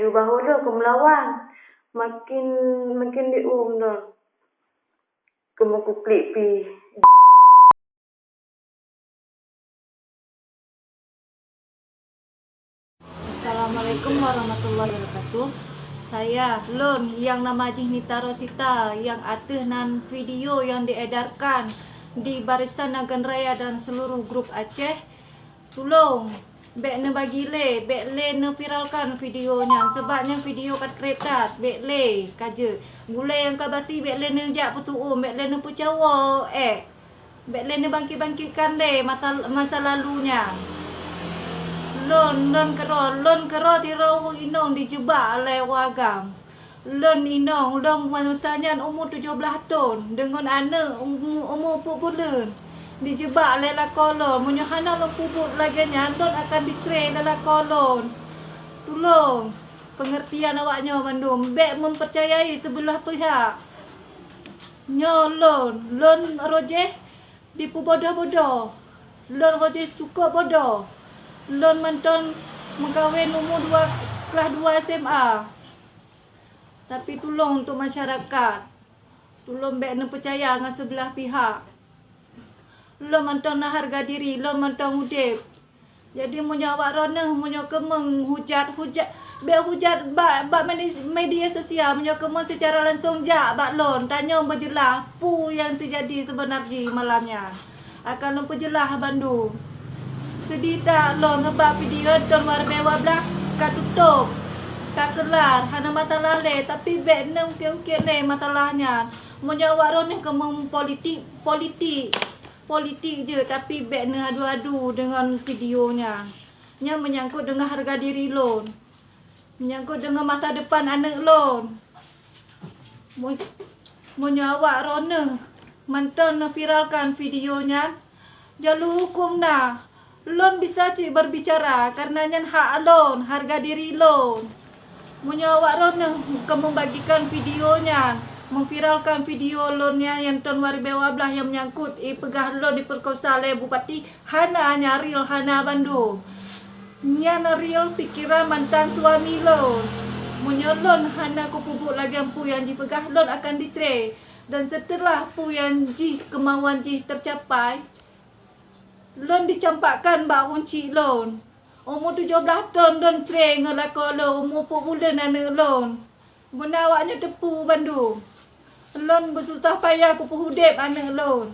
bahola ke melawan. Makin dium dah. Kemuku klik pi. Assalamualaikum warahmatullahi wabarakatuh. Saya Lon yang nama Jihnita Rosita yang ateh nan video yang diedarkan di Barisan Nagan Raya dan seluruh grup Aceh. Tolong bek ne bagi bek le ne viralkan videonya sebabnya video kat kereta bek le kaje. Gulai yang kabati bek le ne jak putuum bek le ne pucawa bek le ne bangkit-bangkitkan le masa lalunya. Lon kero tiro inong dijebak oleh wagam. Lon inong dong masanya umur 17 tahun dengan anak umur 4 bulan. Dijebak oleh lakolon. Munyohana lo puput lagi lon akan dicerai dalam kolon. Tolong pengertian awaknya bandung. Bek mempercayai sebelah pihak. Lon rojeh dipu bodoh-bodoh. Lon rojeh cukup bodoh. Lon menton mengkawin umur kelas 2 SMA. Tapi tolong untuk masyarakat. Tolong bek ne percaya dengan sebelah pihak. Lon menton nak harga diri, lon menton hudip. Jadi munyo awak rona munyo kemeng hujat bek hujat bak media sosial munyo kemeng secara langsung jak bak lon tanya berjelas pu yang terjadi sebenarnya malamnya. Akan lon perjelas Bandung. Sedih tak lo ngebak video don war bewa belah kat tutup kat kelar hana masalah le tapi bek ne ukir le masalahnya munyo awak ron ke politik je tapi bek ne adu-adu dengan videonya nya menyangkut dengan harga diri lon menyangkut dengan masa depan anak lon munyo awak ron menton viralkan videonya jalur hukum nah. Lon bisa cik berbicara karena nyan hak lon, harga diri lon. Munyo awak lon membagikan videonya, memviralkan video lonnya yang ton wari bewa belah yang menyangkut pegah lon diperkosa oleh Bupati hana nyaril hana Bandung. Nyan real pikiran mantan suami lon. Munyo lon hana kupubuk lagi pu yang dipegah lon akan dicerai dan setelah pu yang kemauan tercapai lon dicampakkan bak unci lon. Umur 17 tahun lon cerai dengan lako lon. Umur 4 bulan anak lon. Benda awaknya tepu Bandung. Lon bersusah payah kupu hudip anak lon.